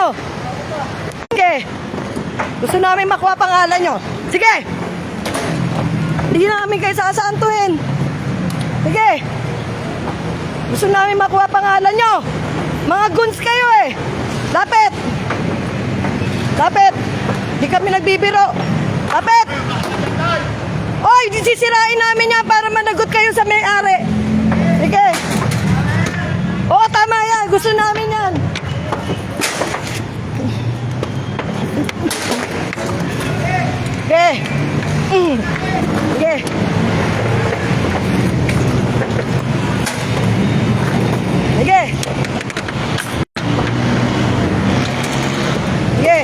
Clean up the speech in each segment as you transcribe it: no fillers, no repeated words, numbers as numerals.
nyo. Sige. Gusto namin makuha pangalan nyo. Sige. Hindi namin kayo sasantuhin. Sige. Gusto namin makuha pangalan nyo. Mga guns kayo eh. Lapit. Lapit. Hindi kami nagbibiro. Lapit. Oy, sisirain namin yan para managot kayo sa may-ari. Sige. Oo, tama yan. Gusto namin yan. Sige. Sige. Sige. Sige.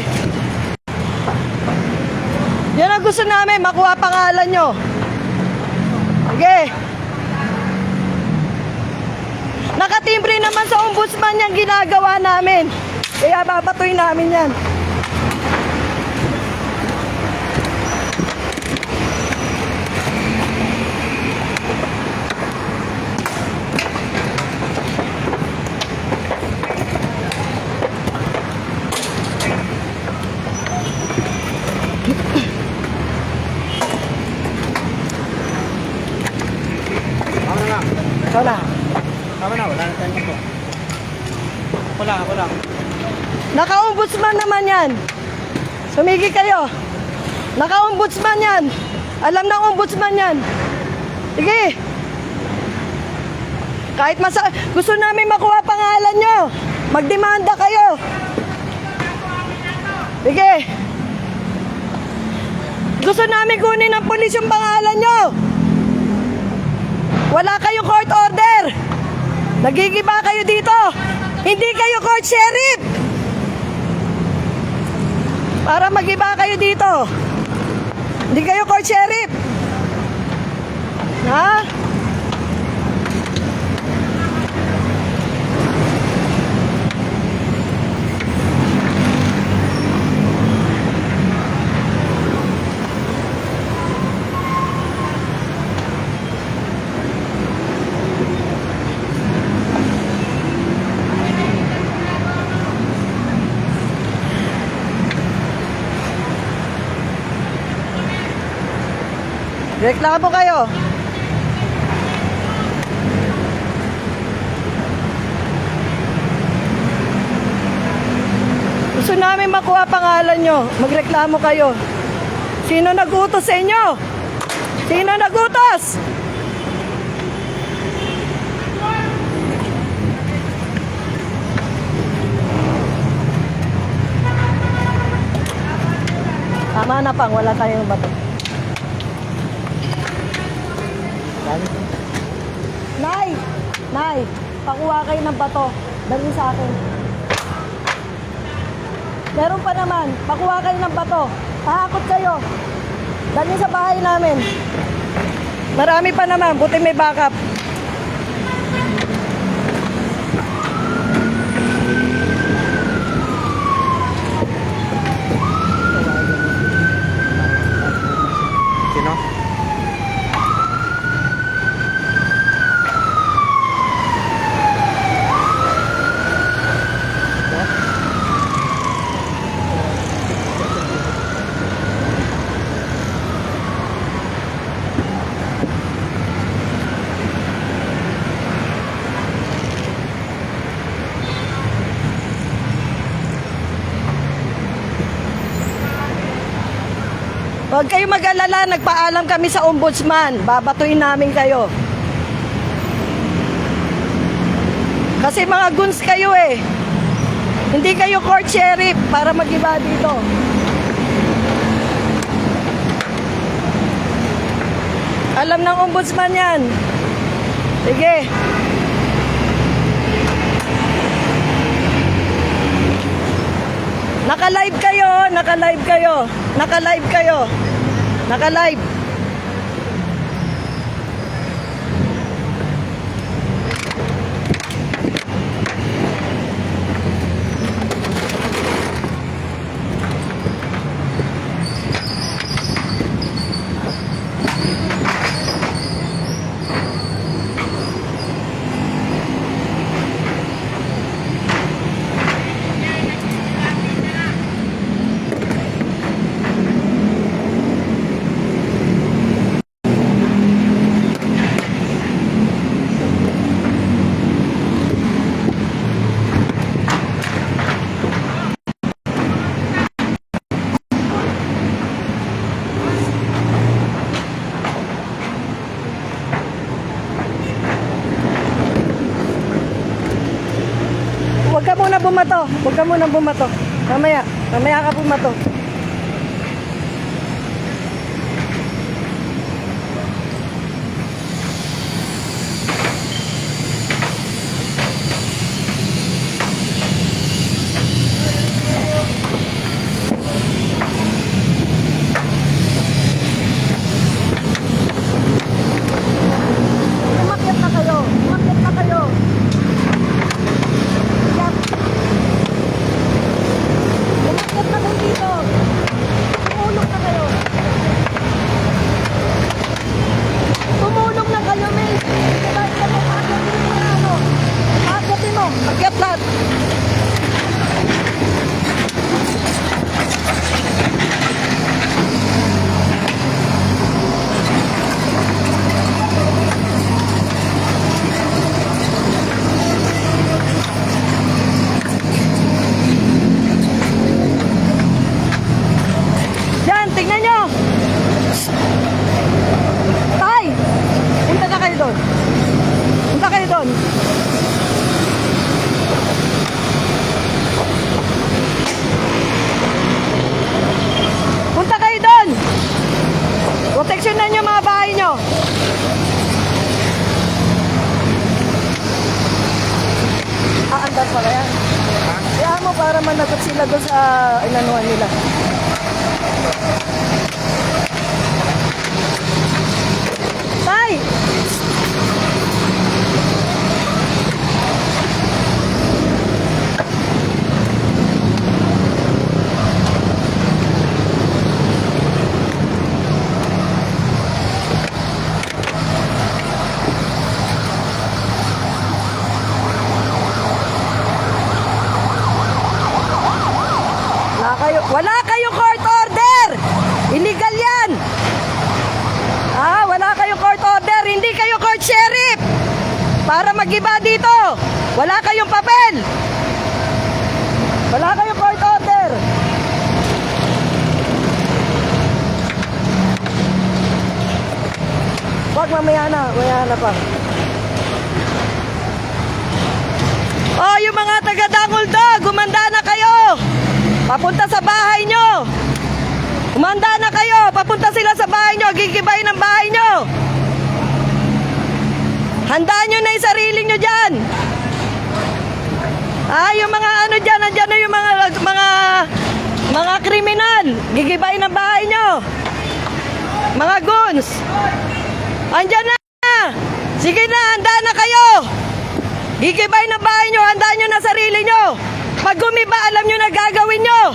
Yan ang gusto namin, makuha pangalan nyo. Sige. Nakatimbre naman sa ombudsman yung ginagawa namin. Kaya babatuin namin yan. Ikaw na. Tama na, wala na tayo po. Ako lang. Naka-ombudsman naman yan. Sumigi kayo. Naka-ombudsman yan. Alam ng ombudsman yan. Sige. Kahit gusto namin makuha pangalan nyo. Magdemanda kayo. Sige. Gusto namin kunin ng pulis yung pangalan nyo. Wala kayong court order. Nagigiba kayo dito. Hindi kayo court sheriff. Para magiba kayo dito. Hindi kayo court sheriff. Ha? Reklamo kayo. Gusto namin makuha pangalan nyo. Magreklamo kayo. Sino nag-utos sa inyo? Sino nag-utos? Tama na pang, wala tayong bato. Nay, pakuha kayo ng bato. Dali sa akin. Meron pa naman, pakuha kayo ng bato. Pahakot kayo. Dali sa bahay namin. Marami pa naman, buti may backup. Sino? Huwag kayo mag-alala, nagpaalam kami sa ombudsman. Babatuin namin kayo. Kasi mga guns kayo eh. Hindi kayo court sheriff para mag-iba dito. Alam ng ombudsman yan. Sige. Naka-live kayo, naka-live kayo. Naka-live kayo. Naka-live. munang bumato. Mamaya ka bumato. Umakyat na kayo. Umakyat na kayo. Umakyat. Umakyat na kayo dito. Tumulong na kayo. Tumulong na kayo, May. Kahit ka mo, akyatin mo na ano. Akyatin mo. Akyat lahat. Yan, tingnan nyo. Tay, punta na kayo doon. Punta kayo doon. Punta kayo doon. Proteksyonan nyo mga bahay nyo. Aandar pala yan. Kaya mo para managot sila doon sa inanuhan nila. Tay! Wala kayong court order! Illegal yan! Wala kayong court order, hindi kayo court sheriff! Para mag-iba dito! Wala kayong papel! Wala kayong court order! Wag, mamaya na pa. Oh, yung mga taga-Dangoldo, gumanda na kayo! Papunta sa bahay nyo! Umanda na kayo! Papunta sila sa bahay nyo! Gigibay ng bahay nyo! Handaan nyo na yung sarili nyo dyan! Yung mga ano dyan, nandyan na yung mga kriminal! Gigibay ng bahay nyo! Mga goons! Andyan na! Sige na, handa na kayo! Gigibay ng bahay nyo, handaan nyo na sarili nyo! Pag gumiba, alam nyo na gagawin nyo.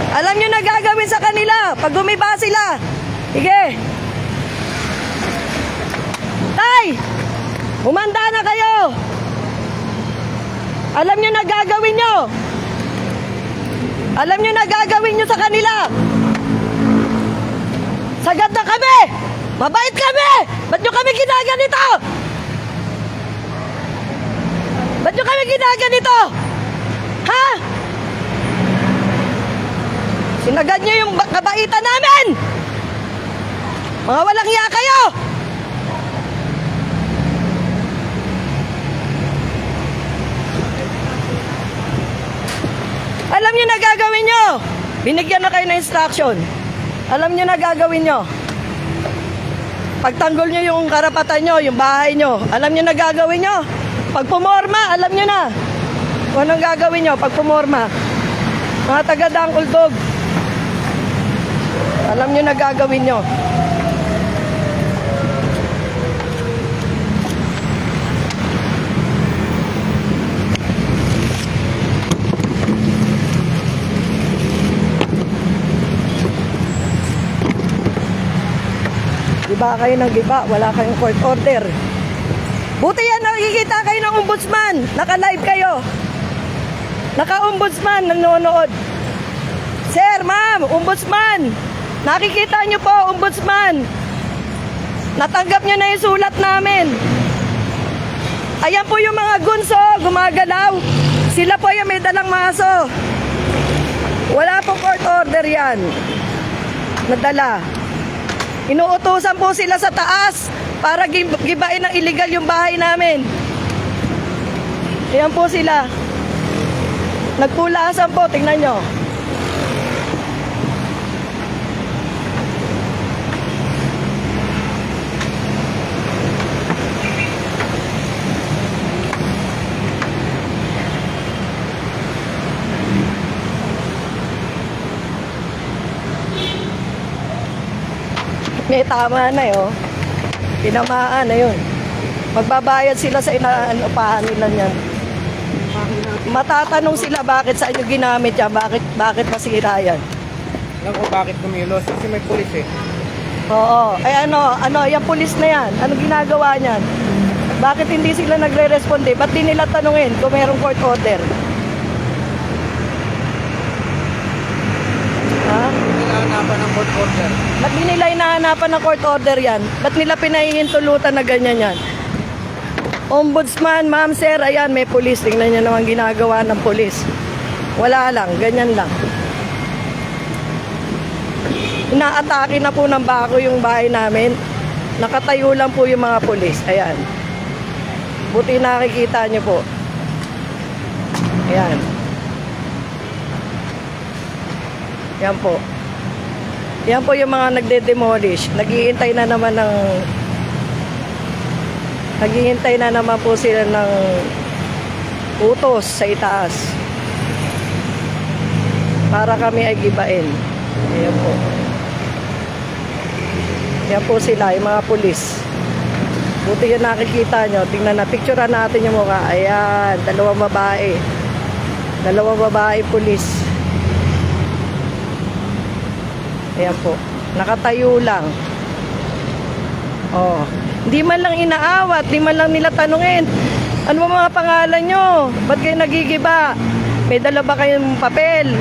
Alam nyo na gagawin sa kanila. Pag gumiba sila. Sige. Tay! Umanda na kayo. Alam nyo na gagawin nyo. Alam nyo na gagawin nyo sa kanila. Sagad na kami. Mabait kami. Ba't nyo kami ginaganito? Ba't nyo kami ginaganito? Ha? Sinagad nyo yung kabaitan namin! Mga walang hiya kayo! Alam nyo na gagawin nyo! Binigyan na kayo ng instruction. Alam nyo na gagawin nyo. Pagtanggol nyo yung karapatan nyo, yung bahay nyo. Alam nyo na gagawin nyo. Pag pumorma, alam nyo na kung anong gagawin nyo pag pumorma. Mga taga-Dangoldo, alam nyo na gagawin nyo. Giba kayo ng giba, wala kayong court order. Buti yan, nakikita kayo ng ombudsman. Naka-live kayo. Naka-ombudsman, nanonood. Sir, ma'am, ombudsman. Nakikita nyo po, ombudsman. Natanggap nyo na yung sulat namin. Ayan po yung mga gunso, gumagalaw. Sila po yung may dalang maso. Wala po court order yan. Nadala. Inuutusan po sila sa taas para gibain ng illegal yung bahay namin. Ayan po sila. Nagpulasan po, tingnan nyo. May tama na oh. Tinamaan na yun. Magbabayad sila sa inaanupahan nila niyan. Matatanong sila bakit sa inyo ginamit yan, bakit masira yan. Alam ko bakit kumilos, kasi may pulis eh. Oo. Ay ano, yung pulis na yan, ano ginagawa niyan? Bakit hindi sila nagre-responde? Ba't di nila tanungin kung mayroong court order? Ha? Hinahanapan ng court order. Ba't di nila hinahanapan ng court order yan? Ba't nila pinahihintulutan na ganyan yan? Ombudsman, ma'am, sir, ayan, may pulis. Tingnan nyo naman ginagawa ng pulis. Wala lang, ganyan lang. Inaatake na po ng bako yung bahay namin. Nakatayo lang po yung mga pulis. Ayan. Buti nakikita nyo po. Ayan. Yan po. Yan po yung mga nagde-demolish. Naghihintay na naman po sila ng utos sa itaas para kami ay gibain. Ayan po. Yan po sila, yung mga pulis. Buti yung nakikita nyo. Tingnan na, picturean natin yung mukha. Ayan, dalawang babae pulis. Ayan po. Nakatayo lang. Oh. Hindi man lang inaawat, di man lang nila tanungin. Ano ba mga pangalan nyo? Ba't kayo nagigiba? May dala ba kayong papel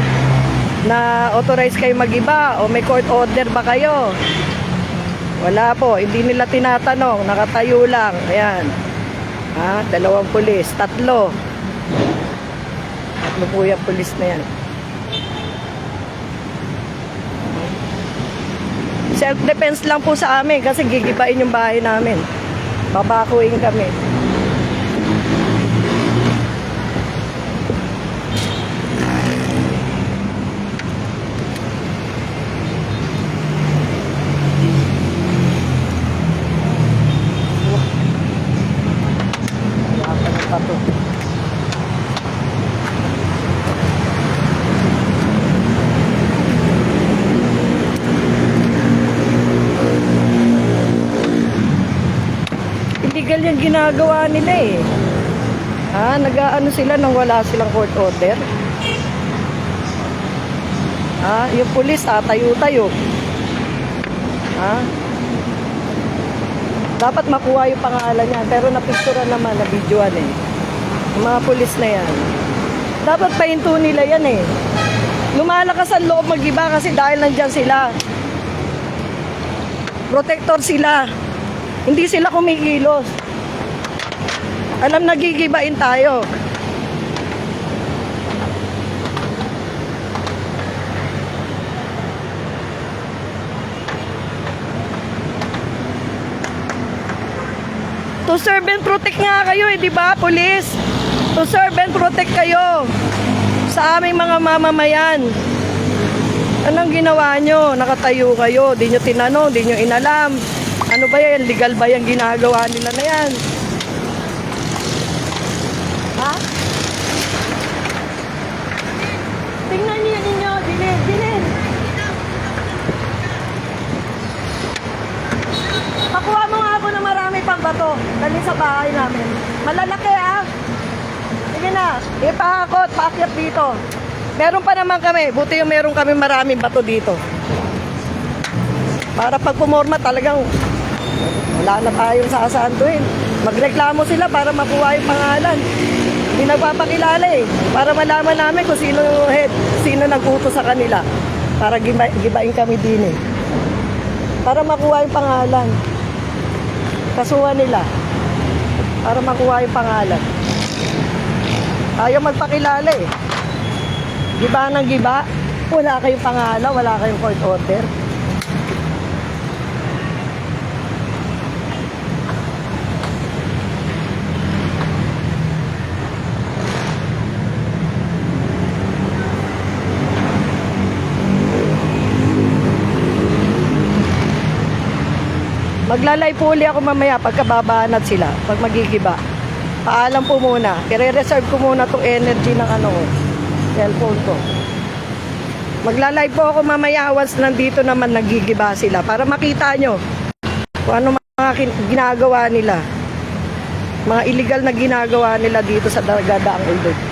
na authorize kayo magiba? O may court order ba kayo? Wala po, hindi nila tinatanong. Nakatayo lang. Ayan. Ha? Dalawang pulis. Tatlo po yung pulis na yan. Self-defense lang po sa amin kasi gigibain yung bahay namin. Babakuin kami. Wala pa to. Illegal yung ginagawa nila eh. Ha? Nag-ano sila nang wala silang court order? Ha? Yung pulis tayo-tayo. Ha? Dapat makuha yung pangalan niya. Pero napicturean naman, na-videoan eh. Yung mga pulis na yan. Dapat pahinto nila yan eh. Lumalakas ang loob mag-iba kasi dahil nandyan sila. Protector sila. Hindi sila kumikilos. Alam, nagigibain tayo. To serve and protect nga kayo eh, di ba, police? To serve and protect kayo sa aming mga mamamayan. Anong ginawa nyo? Nakatayo kayo, di nyo tinanong, di nyo inalam. Ano ba yan? Legal ba yung ginagawa nila na yan? Ha? Tingnan niyo ninyo, dilin. Pakuha mo nga ako ng marami pang bato. Dali sa bahay namin. Malalaki ah. Sige na, ipahakot, paakyat dito. Meron pa naman kami. Buti yung meron kami maraming bato dito. Para pag pumorma talagang wala na tayong sasantuin. Magreklamo sila para makuha yung pangalan. Hindi nagpapakilala eh. Para malaman namin kung sino yung head, sino nag-utos sa kanila. Para gibain kami din eh. Para makuha yung pangalan. Kasuhan nila. Para makuha yung pangalan. Ayaw magpakilala eh. Giba ng giba. Wala kayong pangalan, wala kayong court order. Maglalay po uli ako mamaya pagkababanat sila, pag magigiba. Paalam po muna. I-reserve ko muna tong energy ng ano ko, cellphone ko. Maglalay po ako mamaya once nandito naman nagigiba sila para makita nyo kung ano mga ginagawa nila. Mga illegal na ginagawa nila dito sa Dagadaang Uldog.